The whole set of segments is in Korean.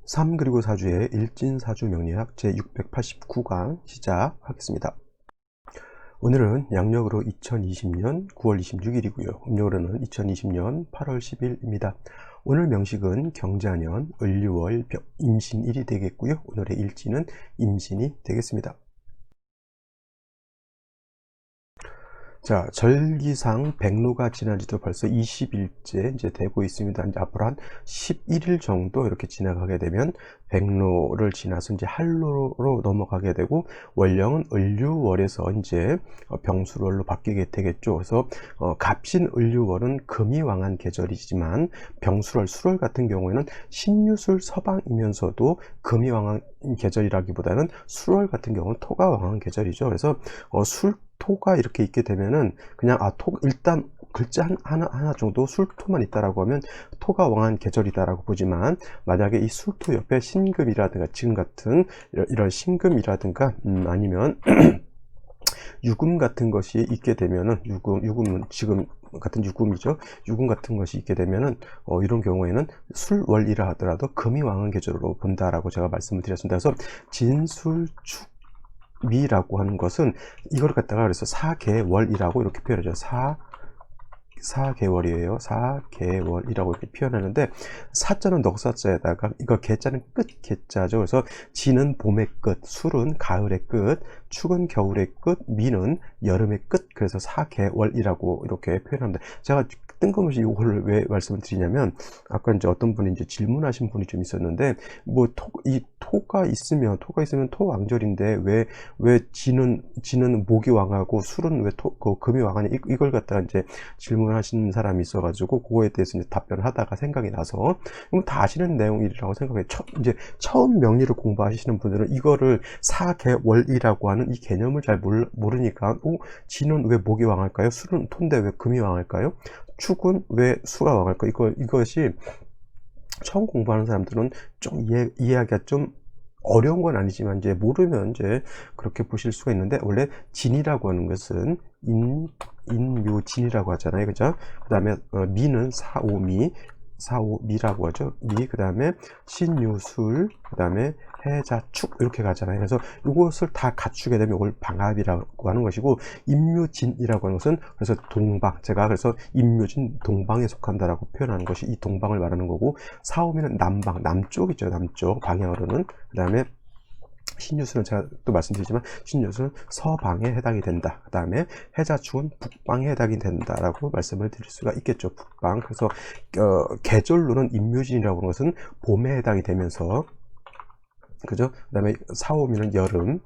3 그리고 4주의 일진사주 명리학 제689강 시작하겠습니다. 오늘은 양력으로 2020년 9월 26일이고요. 음력으로는 2020년 8월 10일입니다. 오늘 명식은 경자년 을류월 임신일이 되겠고요. 오늘의 일진은 임신이 되겠습니다. 자, 절기상 백로가 지난 지도 벌써 20일째 이제 되고 있습니다. 이제 앞으로 한 11일 정도 이렇게 지나가게 되면 백로를 지나서 이제 한로로 넘어가게 되고, 월령은 을류월에서 이제 병술월로 바뀌게 되겠죠. 그래서 갑신 을류월은 금이 왕한 계절이지만, 병술월 수월 같은 경우에는 신유술 서방이면서도 금이 왕한 계절이라기보다는 수월 같은 경우는 토가 왕한 계절이죠. 그래서 술토가 이렇게 있게 되면은 그냥 일단 글자 하나 정도 술토만 있다라고 하면 토가 왕한 계절이다라고 보지만, 만약에 이 술토 옆에 신금이라든가 지금 같은 이런 신금이라든가 아니면 유금 같은 것이 있게 되면은, 유금은 지금 같은 유금이죠. 유금 같은 것이 있게 되면은 이런 경우에는 술월이라 하더라도 금이 왕한 계절로 본다라고 제가 말씀을 드렸습니다. 그래서 진술축미라고 하는 것은 이걸 갖다가 그래서 사계월이라고 이렇게 표현하죠. 사계월이에요. 사계월이라고 이렇게 표현하는데, 사자는 넉사자에다가 이거 개자는 끝 개자죠. 그래서 진은 봄의 끝, 술은 가을의 끝, 축은 겨울의 끝, 미는 여름의 끝. 그래서 사계월이라고 이렇게 표현합니다. 제가 뜬금없이 이걸 왜 말씀을 드리냐면, 아까 이제 어떤 분이 이제 질문하신 분이 좀 있었는데, 뭐 토가 있으면 토 왕절인데 왜 지는 목이 왕하고 술은 왜 금이 왕하냐, 이걸 갖다가 이제 질문하신 사람이 있어가지고 그거에 대해서 이제 답변을 하다가 생각이 나서, 다 아시는 내용이라고 생각해요. 이제 처음 명리를 공부하시는 분들은 이거를 사계월이라고 하는 이 개념을 잘 모르니까, 지는 왜 목이 왕할까요? 술은 토인데 왜 금이 왕할까요? 축은 왜 수가 왕할까요? 이것이 처음 공부하는 사람들은 좀 이해하기가 좀 어려운 건 아니지만, 이제 모르면 이제 그렇게 보실 수가 있는데, 원래 진이라고 하는 것은 인묘진이라고 하잖아요. 그죠? 그 다음에 미는 사오미라고 하죠. 그 다음에 신유술, 그 다음에 해자축, 이렇게 가잖아요. 그래서 이것을 다 갖추게 되면 이걸 방합이라고 하는 것이고, 임묘진이라고 하는 것은 그래서 동방, 제가 그래서 임묘진 동방에 속한다라고 표현하는 것이 이 동방을 말하는 거고, 사오미는 남방, 남쪽이죠. 남쪽 방향으로는. 그 다음에 신유술은 제가 또 말씀드리지만, 신유술은 서방에 해당이 된다. 그 다음에 해자축은 북방에 해당이 된다라고 말씀을 드릴 수가 있겠죠. 북방. 그래서 계절로는 임묘진이라고 하는 것은 봄에 해당이 되면서, 그죠? 그 다음에 사오미는 여름,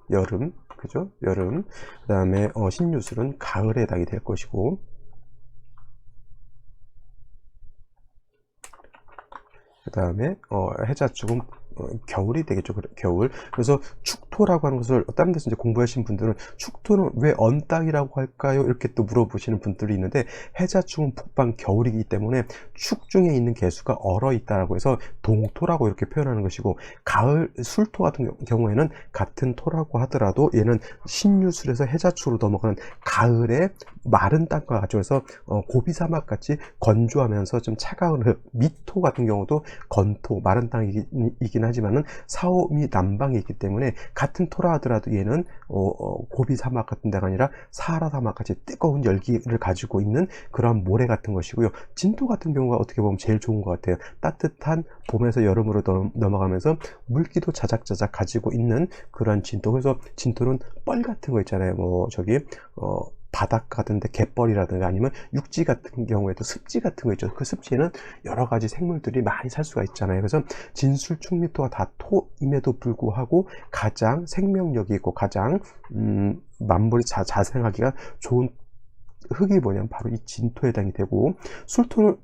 그죠? 여름. 그 다음에 신유술은 가을에 해당이 될 것이고, 그 다음에 해자축은 겨울이 되겠죠. 겨울. 그래서 축토라고 하는 것을 다른 데서 이제 공부하신 분들은, 축토는 왜 언 땅이라고 할까요? 이렇게 또 물어보시는 분들이 있는데, 해자축은 북방 겨울이기 때문에 축 중에 있는 개수가 얼어 있다라고 해서 동토라고 이렇게 표현하는 것이고, 가을 술토 같은 경우에는 같은 토라고 하더라도 얘는 신유술에서 해자축으로 넘어가는 가을에 마른 땅과 같죠. 그래서 고비 사막 같이 건조하면서 좀 차가운 흙, 미토 같은 경우도 건토, 마른 땅이긴 하지만은 사오미 남방이 있기 때문에 같은 토라 하더라도 얘는 고비 사막 같은 데가 아니라 사하라 사막 같이 뜨거운 열기를 가지고 있는 그런 모래 같은 것이고요. 진토 같은 경우가 어떻게 보면 제일 좋은 것 같아요. 따뜻한 봄에서 여름으로 넘어가면서 물기도 자작자작 가지고 있는 그런 진토. 그래서 진토는 뻘 같은 거 있잖아요. 뭐 바닷가 같은데 갯벌이라든가 아니면 육지 같은 경우에도 습지 같은 거 있죠. 그 습지에는 여러 가지 생물들이 많이 살 수가 있잖아요. 그래서 진술축미토가 다 토임에도 불구하고 가장 생명력이 있고 가장 만물이 자생하기가 좋은 흙이 뭐냐면 바로 이 진토에 해당이 되고,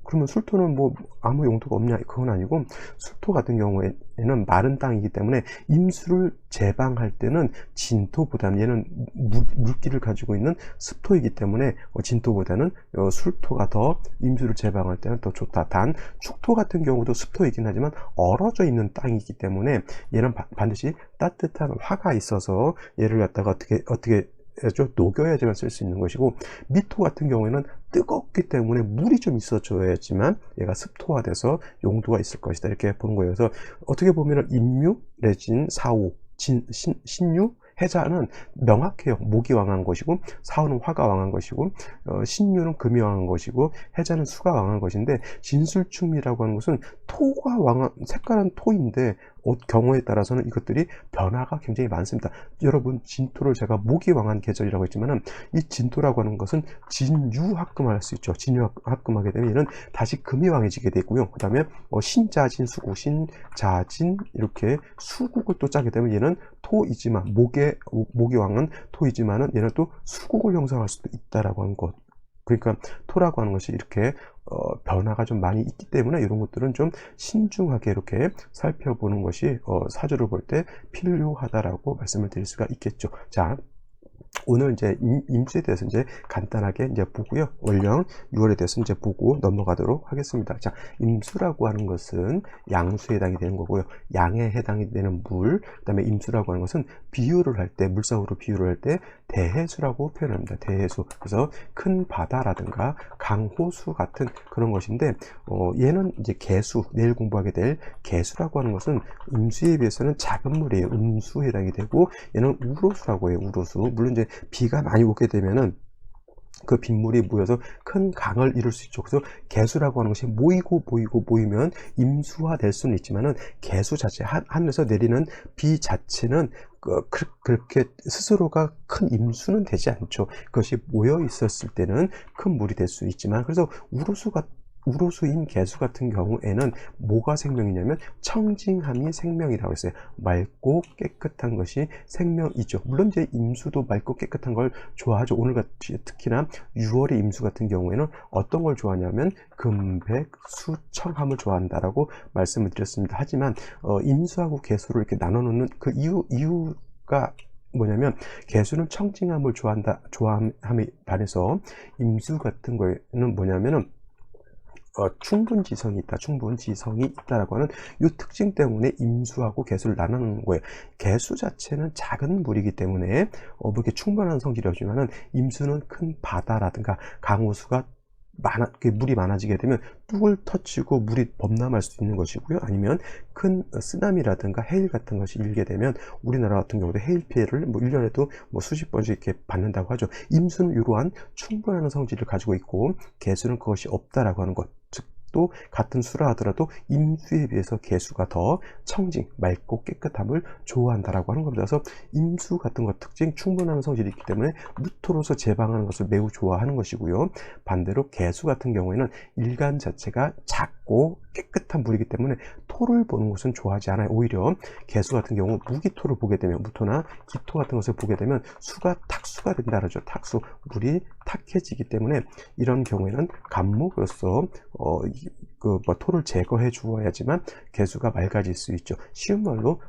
그러면 술토는 뭐 아무 용도가 없냐, 그건 아니고, 술토 같은 경우에는 마른 땅이기 때문에 임수를 제방할 때는 진토보다는, 얘는 물기를 가지고 있는 습토이기 때문에 진토보다는 술토가 더 임수를 제방할 때는 더 좋다. 단 축토 같은 경우도 습토이긴 하지만 얼어져 있는 땅이기 때문에 얘는 반드시 따뜻한 화가 있어서 얘를 갖다가 어떻게 녹여야지만 쓸 수 있는 것이고, 미토 같은 경우에는 뜨겁기 때문에 물이 좀 있어줘야지만 얘가 습토화돼서 용도가 있을 것이다, 이렇게 보는 거예요. 그래서 어떻게 보면은 임유, 레진, 사오, 신유, 해자는 명확해요. 목이 왕한 것이고, 사오는 화가 왕한 것이고, 신유는 금이 왕한 것이고, 해자는 수가 왕한 것인데, 진술충미라고 하는 것은 토가 왕한, 색깔은 토인데 경우에 따라서는 이것들이 변화가 굉장히 많습니다. 여러분, 진토를 제가 목이 왕한 계절이라고 했지만은, 이 진토라고 하는 것은 진유합금할 수 있죠. 진유합금하게 되면 얘는 다시 금이 왕해지게 되고요. 그 다음에 신자진, 수국, 신자진, 이렇게 수국을 또 짜게 되면 얘는 토이지만, 목이 왕은 토이지만은 얘는 또 수국을 형성할 수도 있다라고 하는 것. 그러니까 토라고 하는 것이 이렇게 변화가 좀 많이 있기 때문에 이런 것들은 좀 신중하게 이렇게 살펴보는 것이 사주를 볼 때 필요하다라고 말씀을 드릴 수가 있겠죠. 자, 오늘 이제 임수에 대해서 이제 간단하게 이제 보고요. 월령 6월에 대해서 이제 보고 넘어가도록 하겠습니다. 자, 임수라고 하는 것은 양수에 해당이 되는 거고요. 양에 해당이 되는 물, 그다음에 임수라고 하는 것은 비유를 할 때, 물상으로 비유를 할 때 대해수라고 표현합니다. 대해수. 그래서 큰 바다라든가 강호수 같은 그런 것인데, 얘는 이제 개수, 내일 공부하게 될 개수라고 하는 것은 임수에 비해서는 작은 물이에요. 음수에 해당이 되고, 얘는 우로수라고 해요. 우로수. 물론 이제 비가 많이 오게 되면은 그 빗물이 모여서 큰 강을 이룰 수 있죠. 그래서 개수라고 하는 것이 모이면 임수화 될 수는 있지만은, 개수 자체, 하늘에서 내리는 비 자체는 그렇게 스스로가 큰 임수는 되지 않죠. 그것이 모여 있었을 때는 큰 물이 될 수 있지만, 그래서 우로수인 개수 같은 경우에는 뭐가 생명이냐면 청징함이 생명이라고 했어요. 맑고 깨끗한 것이 생명이죠. 물론 이제 임수도 맑고 깨끗한 걸 좋아하죠. 오늘같이 특히나 6월의 임수 같은 경우에는 어떤 걸 좋아하냐면 금백, 수, 청함을 좋아한다라고 말씀을 드렸습니다. 하지만 임수하고 개수를 이렇게 나눠놓는 그 이유가 뭐냐면, 개수는 청징함을 좋아함에 반해서 임수 같은 거에는 뭐냐면은 충분지성이 있다라고 하는 이 특징 때문에 임수하고 개수를 나누는 거예요. 개수 자체는 작은 물이기 때문에 그렇게 충분한 성질이었지만은, 임수는 큰 바다라든가 강호수가 물이 많아지게 되면 뚝을 터치고 물이 범람할 수 있는 것이고요. 아니면 큰 쓰나미라든가 해일 같은 것이 일게 되면, 우리나라 같은 경우도 해일 피해를 1년에도 수십 번씩 이렇게 받는다고 하죠. 임수는 이러한 충분한 성질을 가지고 있고, 개수는 그것이 없다라고 하는 것. 즉, 또 같은 수라 하더라도 임수에 비해서 개수가 더 청징, 맑고 깨끗함을 좋아한다라고 하는 겁니다. 그래서 임수 같은 것 특징, 충분한 성질이 있기 때문에 무토로서 제방하는 것을 매우 좋아하는 것이고요. 반대로 개수 같은 경우에는 일간 자체가 작고 깨끗한 물이기 때문에 토를 보는 것은 좋아하지 않아요. 오히려 개수 같은 경우 무기토를 보게 되면, 무토나 기토 같은 것을 보게 되면 탁수가 된다 그러죠. 탁수, 물이 탁해지기 때문에 이런 경우에는 간목으로서 토를 제거해 주어야지만 개수가 맑아질 수 있죠. 쉬운 말로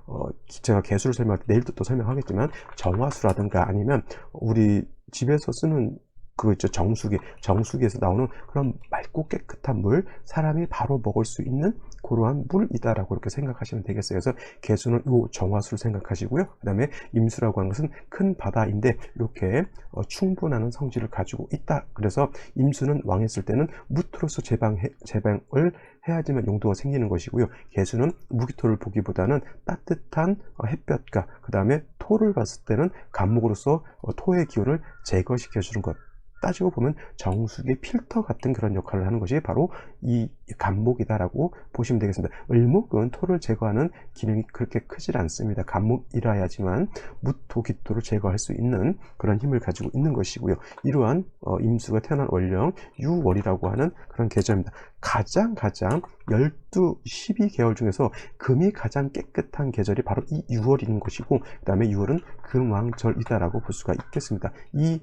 제가 개수를 설명할 때 내일도 또 설명하겠지만, 정화수라든가 아니면 우리 집에서 쓰는 그거 있죠. 정수기에서 나오는 그런 맑고 깨끗한 물, 사람이 바로 먹을 수 있는 그러한 물이다라고 이렇게 생각하시면 되겠어요. 그래서 개수는 요 정화수를 생각하시고요. 그 다음에 임수라고 하는 것은 큰 바다인데 이렇게 충분한 성질을 가지고 있다. 그래서 임수는 왕했을 때는 무토로서 제방을 해야지만 용도가 생기는 것이고요. 개수는 무기토를 보기보다는 따뜻한 햇볕과 그 다음에 토를 봤을 때는 간목으로서 토의 기운을 제거시켜주는 것. 따지고 보면 정수기의 필터 같은 그런 역할을 하는 것이 바로 이 간목이다라고 보시면 되겠습니다. 을목은 토를 제거하는 기능이 그렇게 크질 않습니다. 간목이라야지만 무토, 기토를 제거할 수 있는 그런 힘을 가지고 있는 것이고요. 이러한 임수가 태어난 월령 6월이라고 하는 그런 계절입니다. 가장 12개월 중에서 금이 가장 깨끗한 계절이 바로 이 6월인 것이고, 그 다음에 6월은 금왕절이다라고 볼 수가 있겠습니다. 이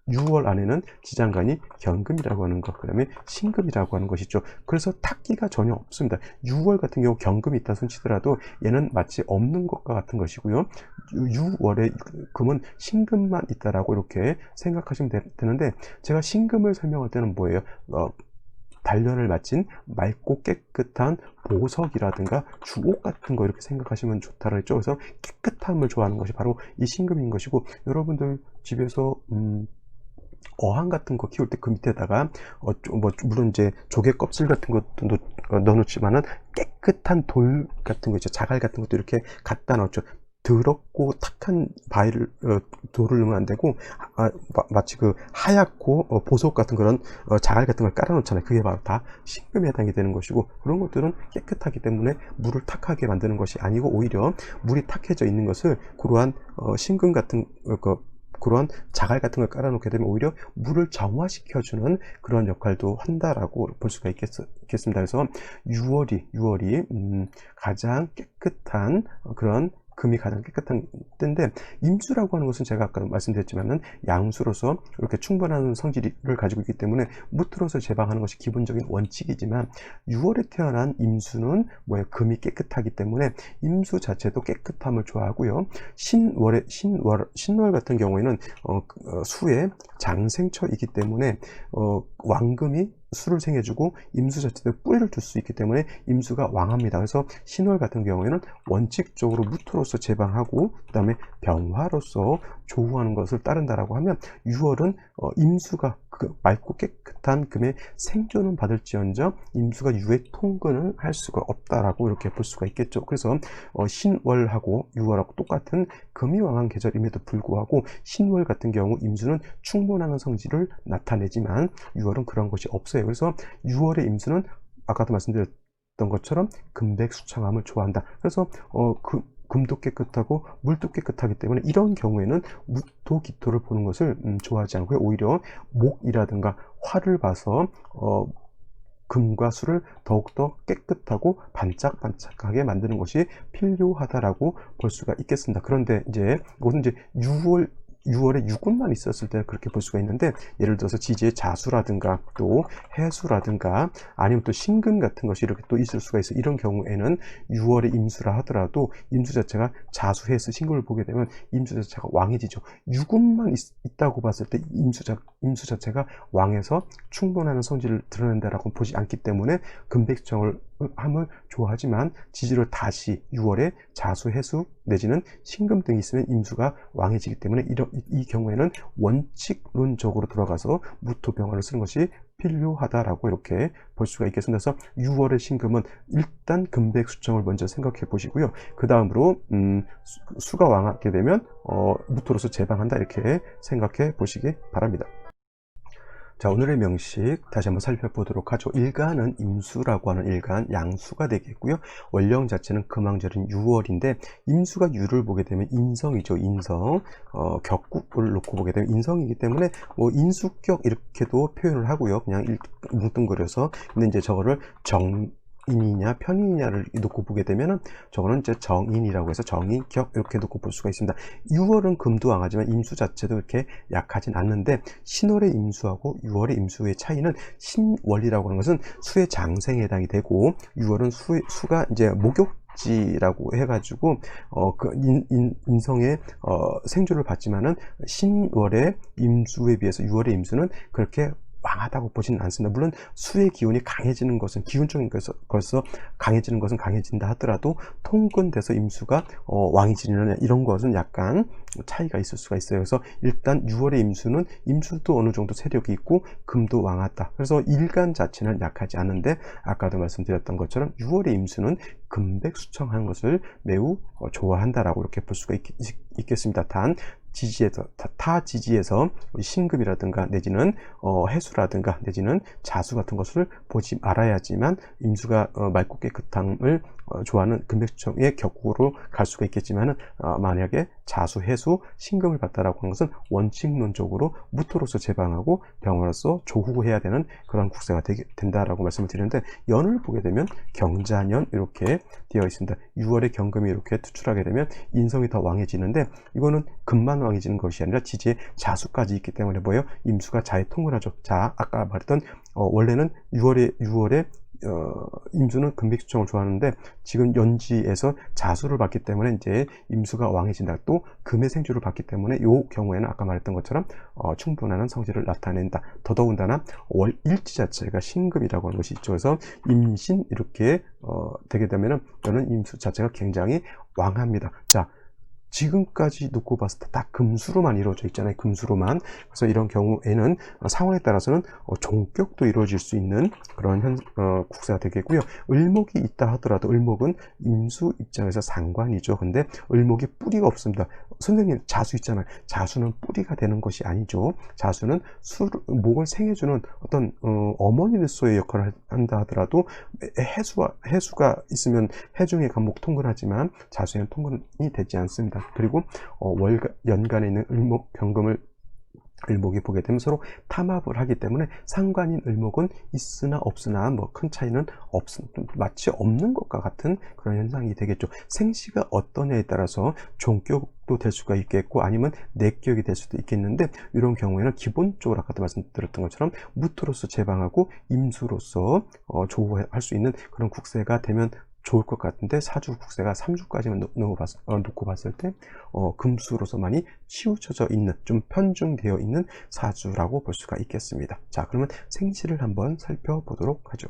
6월 안에는 지장간이 경금이라고 하는 것, 그 다음에 신금이라고 하는 것이죠. 그래서 탁기가 전혀 없습니다. 6월 같은 경우 경금이 있다 손치더라도 얘는 마치 없는 것과 같은 것이고요. 6월에 금은 신금만 있다라고 이렇게 생각하시면 되는데, 제가 신금을 설명할 때는 뭐예요? 단련을 마친 맑고 깨끗한 보석이라든가 주옥 같은 거 이렇게 생각하시면 좋다고 했죠. 그래서 깨끗함을 좋아하는 것이 바로 이 신금인 것이고, 여러분들 집에서 어항 같은 거 키울 때 그 밑에다가 물론 이제 조개 껍질 같은 것도 넣어놓지만은 깨끗한 돌 같은 거 있죠. 자갈 같은 것도 이렇게 갖다 넣죠. 더럽고 탁한 돌을 넣으면 안 되고, 마치 그 하얗고 보석 같은 그런 자갈 같은 걸 깔아 놓잖아요. 그게 바로 다 신금에 해당이 되는 것이고, 그런 것들은 깨끗하기 때문에 물을 탁하게 만드는 것이 아니고, 오히려 물이 탁해져 있는 것을 그러한 신금 같은 그런 자갈 같은 걸 깔아놓게 되면 오히려 물을 정화시켜주는 그런 역할도 한다라고 볼 수가 있겠습니다. 그래서 6월이 가장 깨끗한 그런 금이 가장 깨끗한 때인데, 임수라고 하는 것은 제가 아까 말씀드렸지만은 양수로서 이렇게 충분한 성질을 가지고 있기 때문에 무토로서 제방하는 것이 기본적인 원칙이지만, 6월에 태어난 임수는 금이 깨끗하기 때문에 임수 자체도 깨끗함을 좋아하고요. 신월 같은 경우에는 수의 장생처이기 때문에 왕금이 수를 생해주고 임수 자체도 뿌리를 줄 수 있기 때문에 임수가 왕합니다. 그래서 신월 같은 경우에는 원칙적으로 무토로서 제방하고, 그 다음에 병화로서 조후하는 것을 따른다라고 하면, 6월은 임수가 맑고 깨끗한 금의 생존은 받을지언정 임수가 유의 통근을 할 수가 없다라고 이렇게 볼 수가 있겠죠. 그래서 신월하고 6월하고 똑같은 금이 왕한 계절임에도 불구하고, 신월 같은 경우 임수는 충분한 성질을 나타내지만 6월은 그런 것이 없어요. 그래서 6월의 임수는 아까도 말씀드렸던 것처럼 금백수창함을 좋아한다. 그래서 금도 깨끗하고 물도 깨끗하기 때문에 이런 경우에는 무토, 기토를 보는 것을 좋아하지 않고요. 오히려 목이라든가 화를 봐서 금과 수를 더욱더 깨끗하고 반짝반짝하게 만드는 것이 필요하다라고 볼 수가 있겠습니다. 그런데 이제 이것은 이제 6월에 유군만 있었을 때 그렇게 볼 수가 있는데, 예를 들어서 지지의 자수라든가 또 해수라든가 아니면 또 신금 같은 것이 이렇게 또 있을 수가 있어요. 이런 경우에는 6월에 임수라 하더라도 임수 자체가 자수, 해수, 신금을 보게 되면 임수 자체가 왕해지죠. 유군만 있다고 봤을 때 임수 자체가 왕에서 충분한 성질을 드러낸다라고 보지 않기 때문에 금백수청을 함을 좋아하지만, 지지로 다시 6월에 자수, 해수 내지는 신금 등이 있으면 임수가 왕해지기 때문에 이 경우에는 원칙론적으로 들어가서 무토병화를 쓰는 것이 필요하다라고 이렇게 볼 수가 있겠습니다. 그래서 6월의 신금은 일단 금백수청을 먼저 생각해 보시고요. 그 다음으로 수가 왕하게 되면 무토로서 제방한다 이렇게 생각해 보시기 바랍니다. 자, 오늘의 명식 다시 한번 살펴보도록 하죠. 일간은 임수라고 하는 일간, 양수가 되겠고요. 원령 자체는 금왕절인 6월인데, 임수가 유를 보게 되면 인성이죠. 인성. 격국을 놓고 보게 되면 인성이기 때문에 인수격 이렇게도 표현을 하고요. 그냥 뭉뚱그려서. 근데 이제 저거를 인이냐 편인이냐를 놓고 보게 되면은 저거는 이제 정인이라고 해서 정인격 이렇게 놓고 볼 수가 있습니다. 6월은 금도 왕하지만 임수 자체도 이렇게 약하진 않는데, 신월의 임수하고 6월의 임수의 차이는, 신월이라고 하는 것은 수의 장생에 해당이 되고, 6월은 수가 이제 목욕지라고 해가지고 인성의 생조를 받지만은, 신월의 임수에 비해서 6월의 임수는 그렇게 왕하다고 보지는 않습니다. 물론 수의 기운이 강해지는 것은, 기운적인 것에서 강해지는 것은 강해진다 하더라도 통근돼서 임수가 왕이 지느냐 이런 것은 약간 차이가 있을 수가 있어요. 그래서 일단 6월의 임수는 임수도 어느 정도 세력이 있고 금도 왕하다. 그래서 일간 자체는 약하지 않은데, 아까도 말씀드렸던 것처럼 6월의 임수는 금백수청하는 것을 매우 좋아한다라고 이렇게 볼 수가 있겠습니다. 단 타 지지에서 신금이라든가 내지는 해수라든가 내지는 자수 같은 것을 보지 말아야지만 임수가 맑고 깨끗함을 좋아하는 금백수청의 격으로 갈 수가 있겠지만은, 만약에 자수, 해수, 신금을 받다라고 하는 것은 원칙론적으로 무토로서 제방하고 병화로서 조후해야 되는 그런 국세가 된다라고 말씀을 드리는데, 연을 보게 되면 경자년 이렇게 되어 있습니다. 6월에 경금이 이렇게 투출하게 되면 인성이 더 왕해지는데, 이거는 금만 왕해지는 것이 아니라 지지에 자수까지 있기 때문에 임수가 자에 통근하죠. 자, 아까 말했던 원래는 6월에 임수는 금백수청을 좋아하는데 지금 연지에서 자수를 받기 때문에 이제 임수가 왕해진다. 또 금의 생주를 받기 때문에 이 경우에는 아까 말했던 것처럼 충분한 성질을 나타낸다. 더더군다나 월일지 자체가 신금이라고 하는 것이 있죠. 그래서 임신 이렇게 되게 되면은 저는 임수 자체가 굉장히 왕합니다. 자, 지금까지 놓고 봤을 때 다 금수로만 이루어져 있잖아요. 금수로만. 그래서 이런 경우에는 상황에 따라서는 종격도 이루어질 수 있는 그런 국세가 되겠고요. 을목이 있다 하더라도 을목은 임수 입장에서 상관이죠. 근데 을목이 뿌리가 없습니다. 선생님, 자수 있잖아요. 자수는 뿌리가 되는 것이 아니죠. 자수는 목을 생해주는 어떤 어머니로서의 역할을 한다 하더라도 해수가 있으면 해중의 간목 통근하지만 자수에는 통근이 되지 않습니다. 그리고 연간에 있는 을목 병금을 을목이 보게 되면 서로 탐합을 하기 때문에 상관인 을목은 있으나 없으나 뭐 큰 차이는 마치 없는 것과 같은 그런 현상이 되겠죠. 생시가 어떠냐에 따라서 종격도 될 수가 있겠고 아니면 내격이 될 수도 있겠는데 이런 경우에는 기본적으로 아까도 말씀드렸던 것처럼 무토로서 제방하고 임수로서 조우할 수 있는 그런 국세가 되면 좋을 것 같은데 사주 국세가 3주까지만 놓고 봤을 때 금수로서 많이 치우쳐져 있는, 좀 편중되어 있는 사주라고 볼 수가 있겠습니다. 자, 그러면 생시를 한번 살펴보도록 하죠.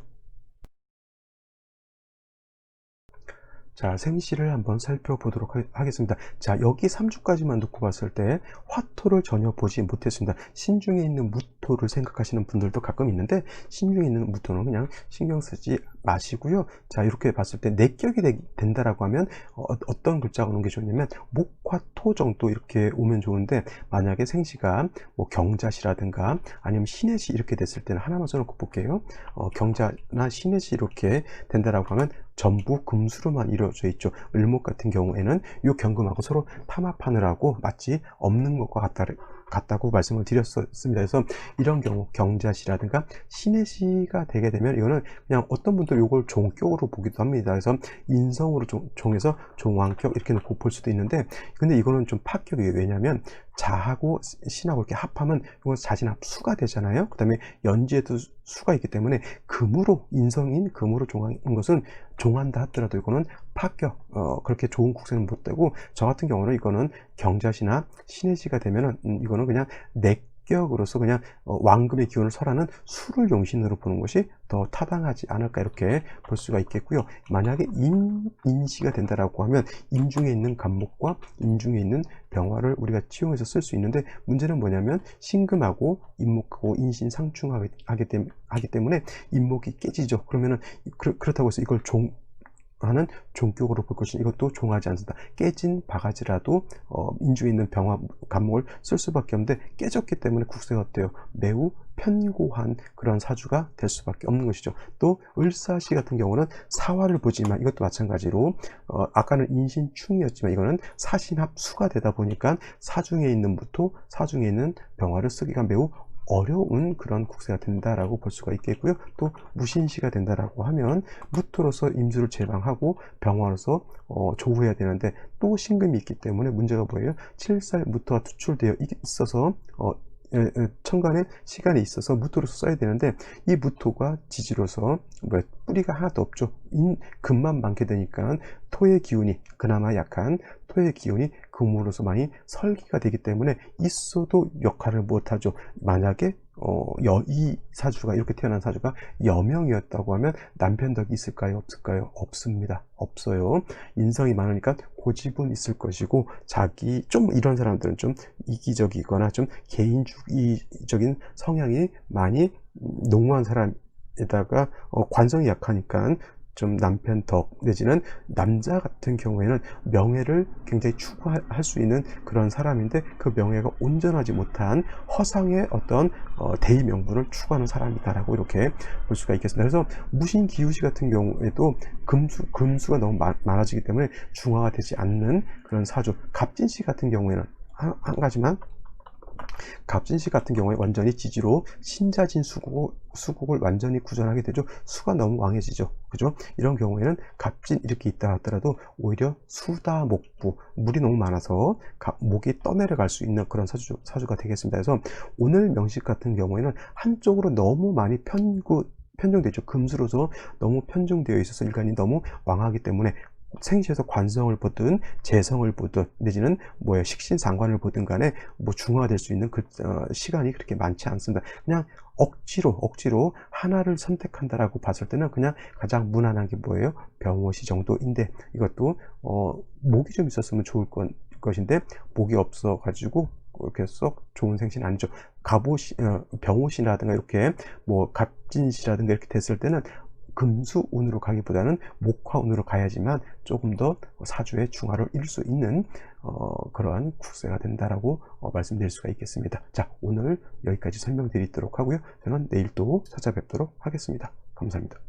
자, 생시를 한번 살펴보도록 하겠습니다. 자, 여기 3주까지만 놓고 봤을 때 화토를 전혀 보지 못했습니다. 신중에 있는 무토를 생각하시는 분들도 가끔 있는데 신중에 있는 무토는 그냥 신경 쓰지 마시고요. 자, 이렇게 봤을 때 내격이 된다라고 하면 어떤 글자가 오는 게 좋냐면 목화토 정도 이렇게 오면 좋은데 만약에 생시가 뭐 경자시라든가 아니면 신해시 이렇게 됐을 때는 하나만 써놓고 볼게요. 경자나 신해시 이렇게 된다라고 하면 전부 금수로만 이루어져 있죠. 을목 같은 경우에는 이 경금하고 서로 탐합하느라고 마치 없는 것과 같다고 말씀을 드렸습니다. 그래서 이런 경우 경자시라든가 신해시가 되게 되면 이거는 그냥 어떤 분들 이걸 종격으로 보기도 합니다. 그래서 인성으로 종해서 종왕격 이렇게 놓고 볼 수도 있는데 근데 이거는 좀 파격이에요. 왜냐하면 자하고 신하고 이렇게 합하면 이건 자진합 수가 되잖아요. 그 다음에 연지에도 수가 있기 때문에 인성인 금으로 종한 것은 종한다 하더라도 이거는 파격, 그렇게 좋은 국세는 못 되고 저 같은 경우는 이거는 경자시나 신해시가 되면은 이거는 그냥 내격으로서 그냥 왕금의 기운을 설하는 수를 용신으로 보는 것이 더 타당하지 않을까 이렇게 볼 수가 있겠고요. 만약에 인시가 된다라고 하면 인중에 있는 간목과 인중에 있는 병화를 우리가 치용해서 쓸 수 있는데 문제는 뭐냐면 신금하고 인목하고 인신 상충하기 때문에 인목이 깨지죠. 그러면은 그렇다고 해서 이걸 하는 종격으로 볼 것이 이것도 종하지 않습니다. 깨진 바가지라도 인중에 있는 병화 간목을 쓸 수밖에 없는데 깨졌기 때문에 국세가 어때요? 매우 편고한 그런 사주가 될 수밖에 없는 것이죠. 또 을사시 같은 경우는 사화를 보지만 이것도 마찬가지로 아까는 인신충이었지만 이거는 사신합수가 되다 보니까 사중에 있는 무토, 사중에 있는 병화를 쓰기가 매우 어려운 그런 국세가 된다라고 볼 수가 있겠고요. 또 무신시가 된다라고 하면 무토로서 임수를 제방하고 병화로서 조우해야 되는데 또 신금이 있기 때문에 문제가 뭐예요? 7살 무토가 투출되어 있어서 천간에 시간이 있어서 무토로서 써야 되는데 이 무토가 지지로서 뿌리가 하나도 없죠. 금만 많게 되니까 토의 기운이 그나마 약한 토의 기운이 금으로서 많이 설기가 되기 때문에 있어도 역할을 못하죠. 만약에 이 사주가 이렇게 태어난 사주가 여명이었다고 하면 남편 덕이 있을까요? 없을까요? 없습니다. 없어요. 인성이 많으니까 고집은 있을 것이고 좀 이런 사람들은 좀 이기적이거나 좀 개인주의적인 성향이 많이 농후한 사람에다가 관성이 약하니까 좀 남편 덕 내지는 남자 같은 경우에는 명예를 굉장히 추구할 수 있는 그런 사람인데 그 명예가 온전하지 못한 허상의 어떤 대의 명분을 추구하는 사람이다라고 이렇게 볼 수가 있겠습니다. 그래서 무신기유시 같은 경우에도 금수가 너무 많아지기 때문에 중화가 되지 않는 그런 사주. 갑진시 같은 경우에는 한 가지만 갑진시 같은 경우에 완전히 지지로 신자진 수국을 완전히 구전하게 되죠. 수가 너무 왕해지죠. 그죠? 이런 경우에는 갑진 이렇게 있다 하더라도 오히려 수다목부 물이 너무 많아서 목이 떠내려갈 수 있는 그런 사주가 되겠습니다. 그래서 오늘 명식 같은 경우에는 한쪽으로 너무 많이 편중되어 있죠. 금수로서 너무 편중되어 있어서 일간이 너무 왕하기 때문에 생시에서 관성을 보든 재성을 보든 내지는 뭐에 식신상관을 보든 간에 뭐 중화될 수 있는 시간이 그렇게 많지 않습니다. 그냥 억지로 하나를 선택한다라고 봤을 때는 그냥 가장 무난한 게 뭐예요? 병오시 정도인데, 이것도 목이 좀 있었으면 좋을 것인데 목이 없어 가지고 이렇게 썩 좋은 생신은 아니죠. 병오시라든가 이렇게 뭐 갑진시라든가 이렇게 됐을 때는 금수운으로 가기보다는 목화운으로 가야지만 조금 더 사주의 중화를 이룰 수 있는 그러한 국세가 된다라고 말씀드릴 수가 있겠습니다. 자, 오늘 여기까지 설명드리도록 하고요. 저는 내일 또 찾아뵙도록 하겠습니다. 감사합니다.